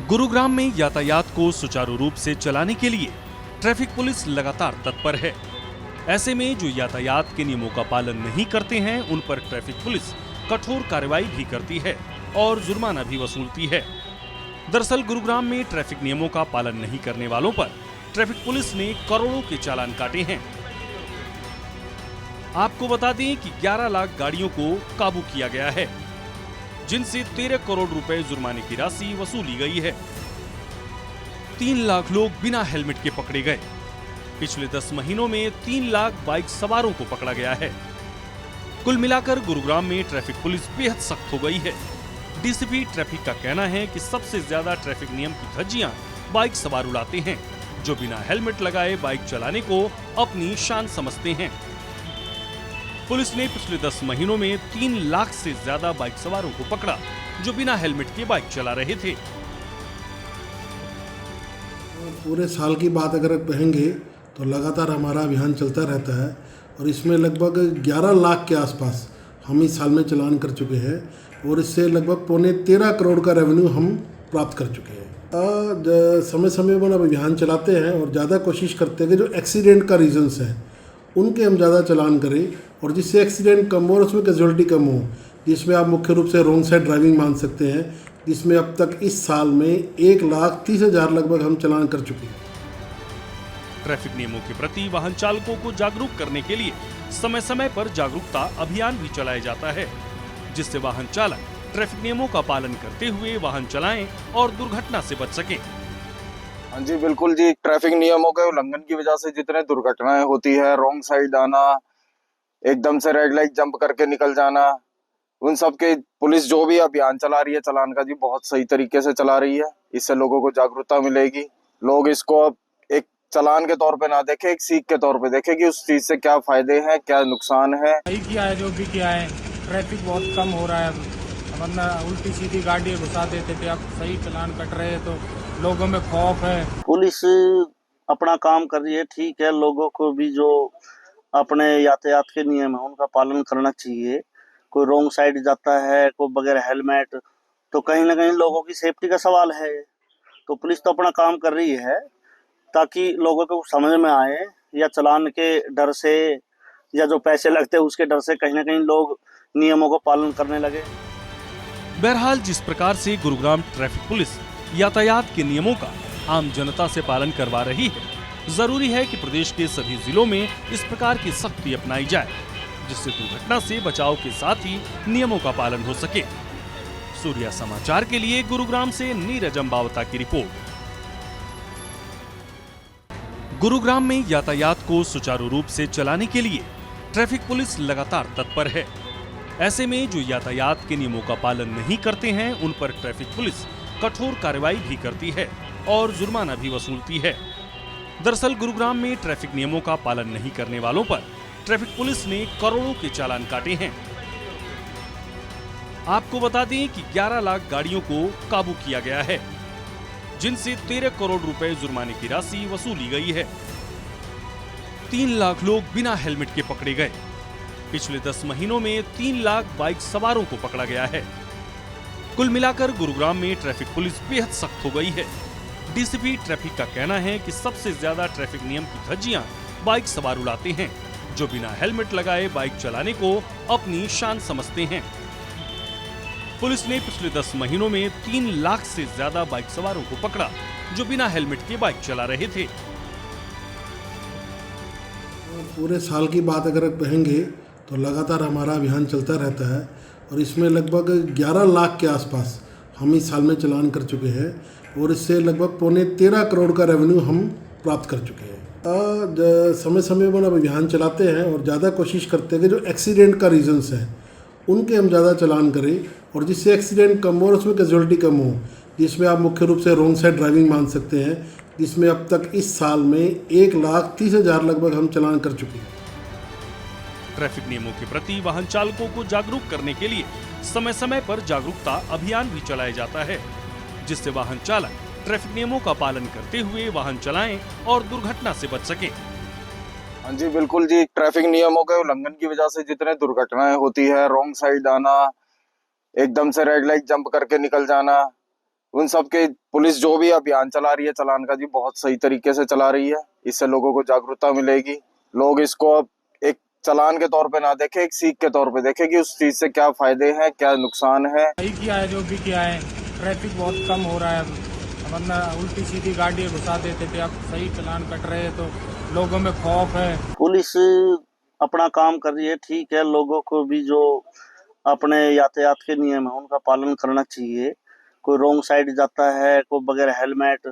गुरुग्राम में यातायात को सुचारू रूप से चलाने के लिए ट्रैफिक पुलिस लगातार तत्पर है। ऐसे में जो यातायात के नियमों का पालन नहीं करते हैं उन पर ट्रैफिक पुलिस कठोर कार्रवाई भी करती है और जुर्माना भी वसूलती है। दरअसल गुरुग्राम में ट्रैफिक नियमों का पालन नहीं करने वालों पर ट्रैफिक पुलिस ने करोड़ों के चालान काटे हैं। आपको बता दें कि 11 लाख गाड़ियों को काबू किया गया है, जिनसे 13 करोड़ रुपए जुर्माने की राशि वसूली गई है। 3 लाख लोग बिना हेलमेट के पकड़े गए। पिछले 10 महीनों में 3 लाख बाइक सवारों को पकड़ा गया है। कुल मिलाकर गुरुग्राम में ट्रैफिक पुलिस बेहद सख्त हो गई है। डीसीपी ट्रैफिक का कहना है कि सबसे ज्यादा ट्रैफिक नियम की धज्जियां बाइक सवार उड़ाते हैं, जो बिना हेलमेट लगाए बाइक चलाने को अपनी शान समझते हैं। पुलिस ने पिछले 10 महीनों में 3 लाख से ज्यादा बाइक सवारों को पकड़ा, जो बिना हेलमेट के बाइक चला रहे थे। पूरे साल की बात अगर कहेंगे तो लगातार हमारा अभियान चलता रहता है और इसमें लगभग 11 लाख के आसपास हम इस साल में चालान कर चुके हैं और इससे लगभग पौने 13 करोड़ का रेवेन्यू हम प्राप्त कर चुके हैं। समय समय पर अभियान चलाते हैं और ज़्यादा कोशिश करते हैं कि जो एक्सीडेंट का रीजंस है उनके हम ज़्यादा चालान करें और जिससे एक्सीडेंट कम हो और उसमें कैजुअलिटी कम हो, जिसमें आप मुख्य रूप से रॉन्ग साइड ड्राइविंग मान सकते हैं, जिसमें अब तक इस साल में 1,30,000 लगभग हम चालान कर चुके हैं। ट्रैफिक नियमों के प्रति वाहन चालकों को जागरूक करने के लिए समय समय पर जागरूकता अभियान भी चलाया जाता है, जिससे वाहन चालक ट्रैफिक नियमों का पालन करते हुए वाहन चलाएं और दुर्घटना से बच सकें। हाँ जी, बिल्कुल जी। ट्रैफिक नियमों के उल्लंघन की वजह से जितने दुर्घटनाएं होती है, रॉन्ग साइड आना, एकदम से रेड लाइट जंप करके निकल जाना, उन सब के पुलिस जो भी अभियान चला रही है चालान का जी, बहुत सही तरीके से चला रही है। इससे लोगों को जागरूकता मिलेगी। लोग इसको अब एक चालान के तौर पे ना देखे, एक सीख के तौर पे देखे कि उस चीज से क्या फायदे हैं, क्या नुकसान है। सही किया है जो भी किया है। ट्रैफिक बहुत कम हो रहा है, वरना उल्टी सीधी गाड़ी घुसा देते थे, अब सही चालान कट रहे हैं तो लोगों में खौफ है। पुलिस अपना काम कर रही है, ठीक है। लोगों को भी जो अपने यातायात के नियम है उनका पालन करना चाहिए। कोई रॉन्ग साइड जाता है, कोई बगैर हेलमेट, तो कहीं ना कहीं लोगों की सेफ्टी का सवाल है। तो पुलिस तो अपना काम कर रही है ताकि लोगों को समझ में आए, या चालान के डर से या जो पैसे लगते हैं उसके डर से कहीं ना कहीं लोग नियमों को पालन करने लगे। बहरहाल जिस प्रकार से गुरुग्राम ट्रैफिक पुलिस यातायात के नियमों का आम जनता से पालन करवा रही है, जरूरी है कि प्रदेश के सभी जिलों में इस प्रकार की सख्ती अपनाई जाए, जिससे दुर्घटना से बचाव के साथ ही नियमों का पालन हो सके। सूर्या समाचार के लिए गुरुग्राम से नीरज अंबावता की रिपोर्ट। गुरुग्राम में यातायात को सुचारू रूप से चलाने के लिए ट्रैफिक पुलिस लगातार तत्पर है। ऐसे में जो यातायात के नियमों का पालन नहीं करते हैं उन पर ट्रैफिक पुलिस कठोर कार्रवाई भी करती है और जुर्माना भी वसूलती है। दरअसल गुरुग्राम में ट्रैफिक नियमों का पालन नहीं करने वालों पर ट्रैफिक पुलिस ने करोड़ों के चालान काटे हैं। आपको बता दें कि 11 लाख गाड़ियों को काबू किया गया है, जिनसे 13 करोड़ रुपए जुर्माने की राशि वसूली गई है। 3 लाख लोग बिना हेलमेट के पकड़े गए। पिछले 10 महीनों में 3 लाख बाइक सवारों को पकड़ा गया है। कुल मिलाकर गुरुग्राम में ट्रैफिक पुलिस बेहद सख्त हो गई है। डीसीपी ट्रैफिक का कहना है कि सबसे ज्यादा ट्रैफिक नियम की धज्जियां बाइक सवार उड़ाते हैं, जो बिना हेलमेट लगाए बाइक चलाने को अपनी शान समझते हैं। पुलिस ने पिछले 10 महीनों में 3 लाख से ज्यादा बाइक सवारों को पकड़ा, जो बिना हेलमेट के बाइक चला रहे थे। पूरे साल की बात अगर कहेंगे तो लगातार हमारा अभियान चलता रहता है और इसमें लगभग 11 लाख के आसपास हम इस साल में चालान कर चुके हैं और इससे लगभग पौने 13 करोड़ का रेवेन्यू हम प्राप्त कर चुके हैं। समय समय पर अभियान चलाते हैं और ज़्यादा कोशिश करते हैं कि जो एक्सीडेंट का रीजंस है उनके हम ज़्यादा चालान करें और जिससे एक्सीडेंट कम हो और उसमें कैजुअलिटी कम हो, जिसमें आप मुख्य रूप से रॉन्ग साइड ड्राइविंग मान सकते हैं, जिसमें अब तक इस साल में 1,30,000 लगभग हम चालान कर चुके हैं। ट्रैफिक नियमों के प्रति वाहन चालकों को जागरूक करने के लिए समय समय पर जागरूकता अभियान भी चलाया जाता है, जिससे वाहन चालक ट्रैफिक नियमों का पालन करते हुए वाहन चलाएं और दुर्घटना से बच सकें। हाँ जी, बिल्कुल जी। ट्रैफिक नियमों के उल्लंघन की वजह से जितने दुर्घटनाएं होती है, रॉन्ग साइड आना, एकदम से रेड लाइट जंप करके निकल जाना, उन सब के पुलिस जो भी अभियान चला रही है चालान का जी, बहुत सही तरीके से चला रही है। इससे लोगों को जागरूकता मिलेगी। लोग इसको अब एक चालान के तौर पे ना देखें, एक सीख के तौर पे देखें कि उस चीज से क्या फायदे हैं, क्या नुकसान है। सही किया है जो भी किया है, ट्रैफिक बहुत कम हो रहा है अब, वरना उल्टी सीधी गाड़ी घुसा देते थे, अब सही चालान कट रहे हैं तो लोगों में खौफ है। पुलिस अपना काम कर रही है, ठीक है। लोगों को भी जो अपने यातायात के नियम है उनका पालन करना चाहिए। कोई रॉन्ग साइड जाता है, कोई बगैर हेलमेट,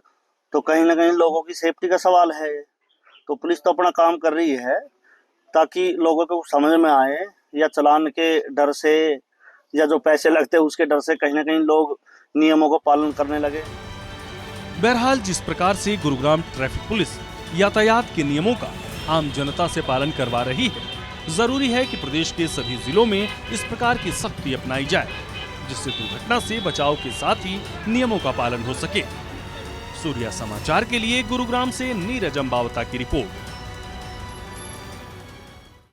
तो कहीं ना कहीं लोगों की सेफ्टी का सवाल है। तो पुलिस तो अपना काम कर रही है ताकि लोगों को समझ में आए, या चालान के डर से या जो पैसे लगते हैं उसके डर से कहीं ना कहीं लोग नियमों को पालन करने लगे। बहरहाल जिस प्रकार से गुरुग्राम ट्रैफिक पुलिस यातायात के नियमों का आम जनता से पालन करवा रही है, जरूरी है कि प्रदेश के सभी जिलों में इस प्रकार की सख्ती अपनाई जाए, जिससे दुर्घटना से बचाव के साथ ही नियमों का पालन हो सके। सूर्या समाचार के लिए गुरुग्राम से नीरज अंबावता की रिपोर्ट।